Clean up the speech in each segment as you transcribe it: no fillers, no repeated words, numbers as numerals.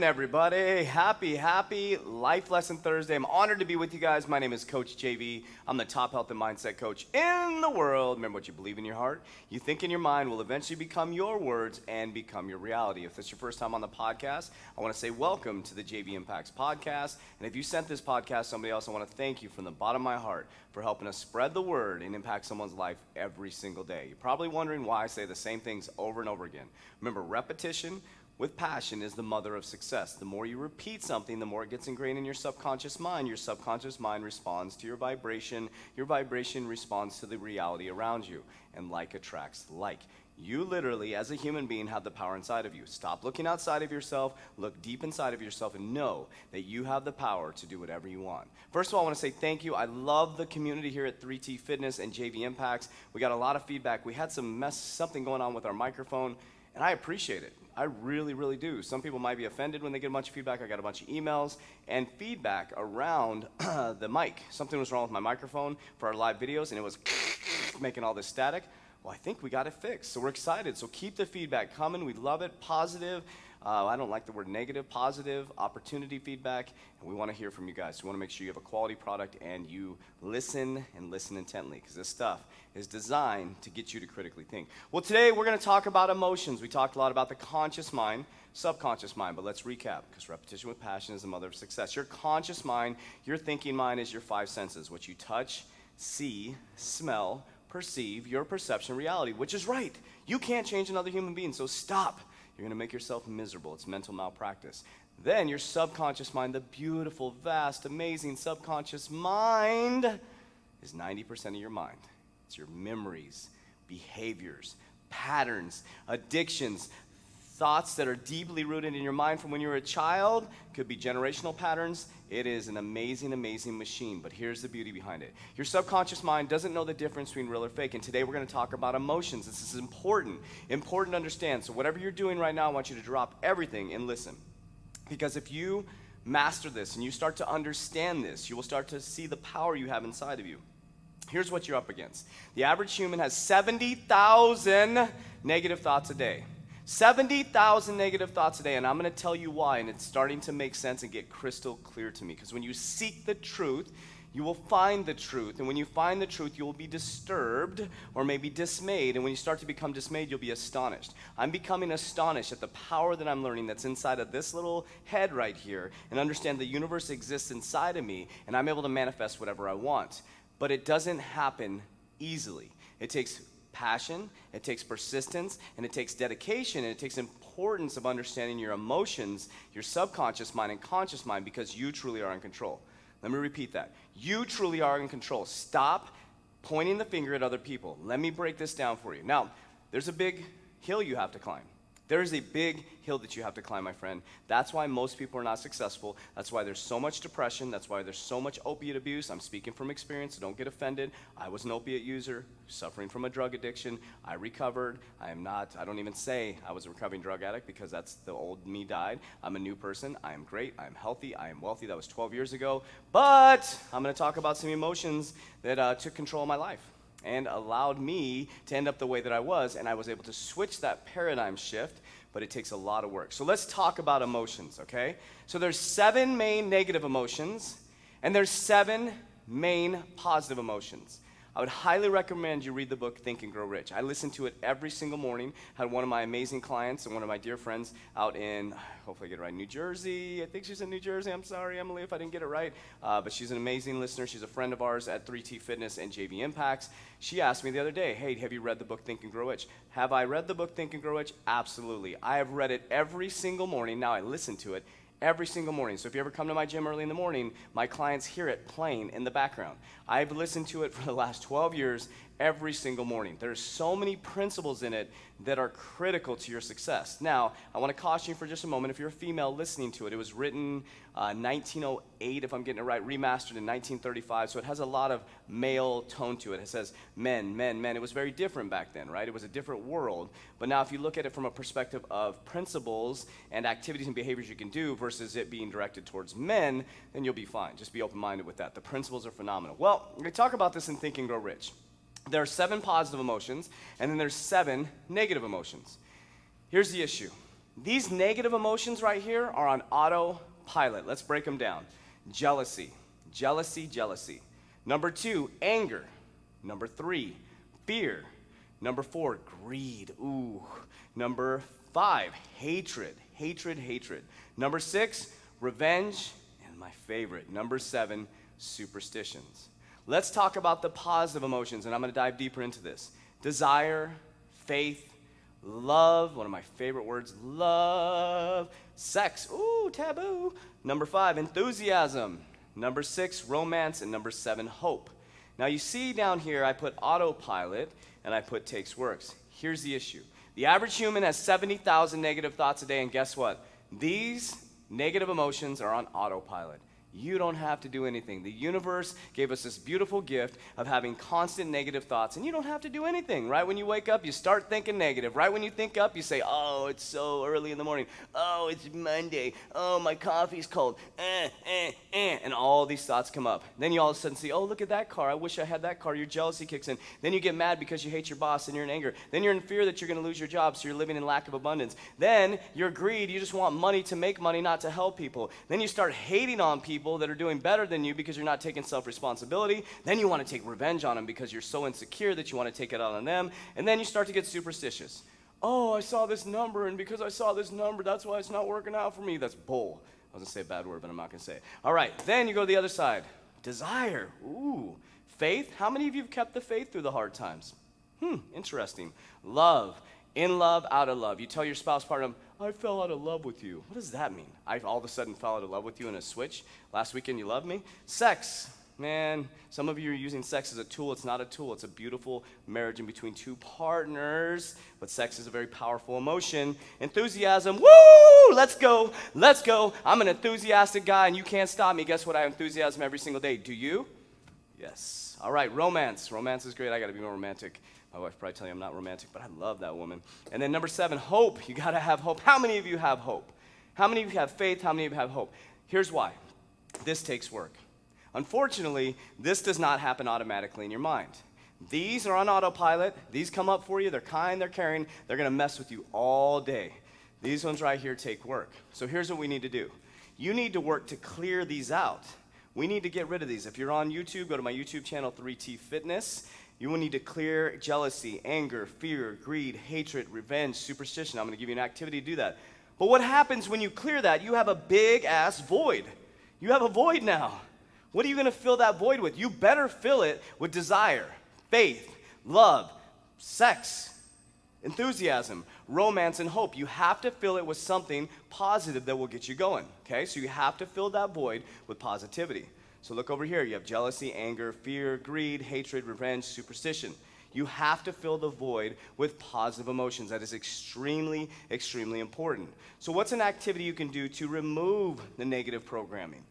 everybody. Happy Life Lesson Thursday. I'm honored to be with you guys. My name is Coach JV. I'm the top health and mindset coach in the world. Remember, what you believe in your heart, you think in your mind will eventually become your words and become your reality. If that's your first time on the podcast, I want to say welcome to the JVIMPACTS Podcast. And if you sent this podcast to somebody else, I want to thank you from the bottom of my heart for helping us spread the word and impact someone's life every single day. You're probably wondering why I say the same things over and over again. Remember, repetition with passion is the mother of success. The more you repeat something, the more it gets ingrained in your subconscious mind. Your subconscious mind responds to your vibration responds to the reality around you, and like attracts like. You literally, as a human being, have the power inside of you. Stop looking outside of yourself, look deep inside of yourself, and know that you have the power to do whatever you want. First of all, I want to say thank you. I love the community here at 3T Fitness and JV Impacts. We got a lot of feedback. We had something going on with our microphone, and I appreciate it. I really do. Some people might be offended when they get a bunch of feedback. I got a bunch of emails and feedback around the mic. Something was wrong with my microphone for our live videos, and it was making all this static. Well, I think we got it fixed, so we're excited. So keep the feedback coming. We love it. Positive. I don't like the word negative. Positive, opportunity feedback, and we want to hear from you guys. We want to make sure you have a quality product and you listen and listen intently, because this stuff is designed to get you to critically think. Well, today we're going to talk about emotions. We talked a lot about the conscious mind, subconscious mind, but let's recap, because repetition with passion is the mother of success. Your conscious mind, your thinking mind is your five senses, what you touch, see, smell, perceive, your perception, reality, which is right. You can't change another human being, so stop. You're going to make yourself miserable. It's mental malpractice. Then your subconscious mind, the beautiful, vast, amazing subconscious mind, is 90% of your mind. It's your memories, behaviors, patterns, addictions, thoughts that are deeply rooted in your mind from when you were a child. Could be generational patterns. It is an amazing machine, but here's the beauty behind it. Your subconscious mind doesn't know the difference between real or fake, and today we're going to talk about emotions. This is important to understand. So whatever you're doing right now, I want you to drop everything and listen, because if you master this and you start to understand this, you will start to see the power you have inside of you. Here's what you're up against. The average human has 70,000 negative thoughts a day. 70,000 negative thoughts a day, and I'm going to tell you why, and it's starting to make sense and get crystal clear to me, because when you seek the truth, you will find the truth, and when you find the truth, you will be disturbed or maybe dismayed, and when you start to become dismayed, you'll be astonished. I'm becoming astonished at the power that I'm learning that's inside of this little head right here, and understand the universe exists inside of me, and I'm able to manifest whatever I want. But it doesn't happen easily. It takes passion, it takes persistence, and it takes dedication, and it takes importance of understanding your emotions, your subconscious mind and conscious mind, because you truly are in control. Let me repeat that. You truly are in control. Stop pointing the finger at other people. Let me break this down for you. Now, there's a big hill you have to climb. There is a big hill that you have to climb, my friend. That's why most people are not successful. That's why there's so much depression. That's why there's so much opiate abuse. I'm speaking from experience, so don't get offended. I was an opiate user, suffering from a drug addiction. I recovered. I don't even say I was a recovering drug addict, because that's the old me died. I'm a new person. I am great. I am healthy. I am wealthy. That was 12 years ago. But I'm going to talk about some emotions that took control of my life and allowed me to end up the way that I was, and I was able to switch that paradigm shift, but it takes a lot of work. So let's talk about emotions, okay? So there's 7 main negative emotions, and there's 7 main positive emotions. I would highly recommend you read the book Think and Grow Rich. I listen to it every single morning. Had one of my amazing clients and one of my dear friends out in, hopefully I get it right, New Jersey. I think she's in New Jersey. I'm sorry, Emily, if I didn't get it right. But she's an amazing listener. She's a friend of ours at 3T Fitness and JV Impacts. She asked me the other day, hey, have you read the book Think and Grow Rich? Have I read the book Think and Grow Rich? Absolutely. I have read it every single morning. Now I listen to it every single morning. So if you ever come to my gym early in the morning, my clients hear it playing in the background. I've listened to it for the last 12 years every single morning. There's so many principles in it that are critical to your success. Now, I want to caution you for just a moment. If you're a female listening to it, it was written 1908, if I'm getting it right, remastered in 1935, so it has a lot of male tone to it. It says men. It was very different back then, right? It was a different world. But now if you look at it from a perspective of principles and activities and behaviors you can do versus it being directed towards men, then you'll be fine. Just be open-minded with that. The principles are phenomenal. Well, we're going to talk about this in Think and Grow Rich. There are 7 positive emotions, and then there's 7 negative emotions. Here's the issue. These negative emotions right here are on autopilot. Let's break them down. Jealousy, jealousy, jealousy. Number 2, anger. Number 3, fear. Number 4, greed. Ooh. Number 5, hatred, hatred, hatred. Number 6, revenge. And my favorite, number 7, superstitions. Let's talk about the positive emotions, and I'm going to dive deeper into this. Desire, faith, love, one of my favorite words, love. Sex, ooh, taboo. Number 5, enthusiasm. Number 6, romance. And number 7, hope. Now you see down here I put autopilot and I put takes works. Here's the issue. The average human has 70,000 negative thoughts a day, and guess what? These negative emotions are on autopilot. You don't have to do anything. The universe gave us this beautiful gift of having constant negative thoughts, and you don't have to do anything. Right when you wake up, you start thinking negative. Right when you think up, you say, oh, it's so early in the morning. Oh, it's Monday. Oh, my coffee's cold. And all these thoughts come up. Then you all of a sudden see, oh, look at that car. I wish I had that car. Your jealousy kicks in. Then you get mad because you hate your boss and you're in anger. Then you're in fear that you're going to lose your job, so you're living in lack of abundance. Then you're greed. You just want money to make money, not to help people. Then you start hating on people that are doing better than you because you're not taking self-responsibility. Then you want to take revenge on them because you're so insecure that you want to take it out on them. And then you start to get superstitious. Oh, I saw this number, and because I saw this number, that's why it's not working out for me. That's bull. I was going to say a bad word, but I'm not going to say it. All right, then you go to the other side. Desire. Ooh. Faith. How many of you have kept the faith through the hard times? Interesting. Love. In love, out of love. You tell your spouse partner, I fell out of love with you. What does that mean? I all of a sudden fell out of love with you in a switch? Last weekend you loved me? Sex. Man, some of you are using sex as a tool. It's not a tool. It's a beautiful marriage in between two partners. But sex is a very powerful emotion. Enthusiasm. Woo! Let's go. Let's go. I'm an enthusiastic guy, and you can't stop me. Guess what? I have enthusiasm every single day. Do you? Yes. All right, romance. Romance is great. I got to be more romantic. My wife probably tell you I'm not romantic, but I love that woman. And then number 7, hope. You got to have hope. How many of you have hope? How many of you have faith? How many of you have hope? Here's why. This takes work. Unfortunately, this does not happen automatically in your mind. These are on autopilot. These come up for you. They're kind. They're caring. They're going to mess with you all day. These ones right here take work. So here's what we need to do. You need to work to clear these out. We need to get rid of these. If you're on YouTube, go to my YouTube channel, 3T Fitness. You will need to clear jealousy, anger, fear, greed, hatred, revenge, superstition. I'm going to give you an activity to do that. But what happens when you clear that? You have a big-ass void. You have a void now. What are you going to fill that void with? You better fill it with desire, faith, love, sex, enthusiasm, romance, and hope. You have to fill it with something positive that will get you going, okay? So you have to fill that void with positivity. So look over here. You have jealousy, anger, fear, greed, hatred, revenge, superstition. You have to fill the void with positive emotions. That is extremely, extremely important. So what's an activity you can do to remove the negative programming?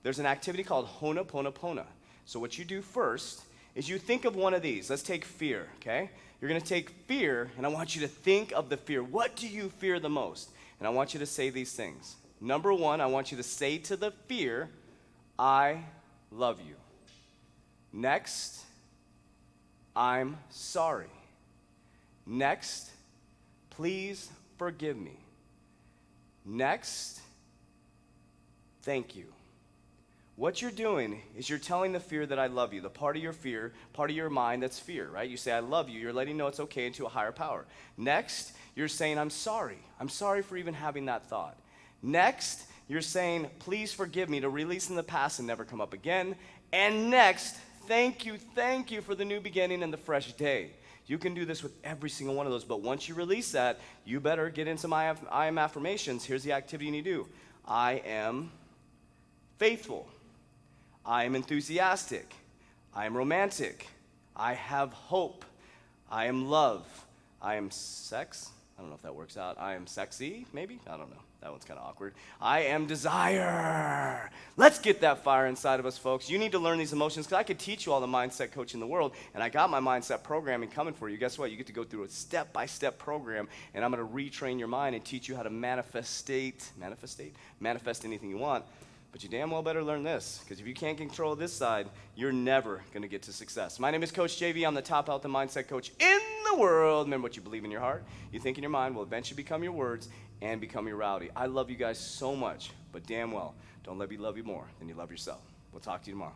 There's an activity called Ho'oponopono. So what you do first is you think of one of these. Let's take fear, okay? You're going to take fear, and I want you to think of the fear. What do you fear the most? And I want you to say these things. Number 1, I want you to say to the fear, I love you. Next, I'm sorry. Next, please forgive me. Next, thank you. What you're doing is you're telling the fear that I love you. The part of your fear, part of your mind that's fear, right? You say, I love you. You're letting know it's okay into a higher power. Next, you're saying, I'm sorry. I'm sorry for even having that thought. Next, you're saying, please forgive me, to release in the past and never come up again. And next, thank you for the new beginning and the fresh day. You can do this with every single one of those, but once you release that, you better get into my I am affirmations. Here's the activity you need to do. I am faithful. I am enthusiastic. I am romantic. I have hope. I am love. I am sex. I don't know if that works out. I am sexy, maybe? I don't know. That one's kind of awkward. I am desire. Let's get that fire inside of us, folks. You need to learn these emotions, because I could teach you all the mindset coach in the world, and I got my mindset programming coming for you. Guess what? You get to go through a step-by-step program, and I'm going to retrain your mind and teach you how to manifest anything you want. But you damn well better learn this, because if you can't control this side, you're never going to get to success. My name is Coach JV. I'm the top health and mindset coach in the world. Remember, what you believe in your heart, you think in your mind will eventually become your words and become your reality. I love you guys so much, but damn well, don't let me love you more than you love yourself. We'll talk to you tomorrow.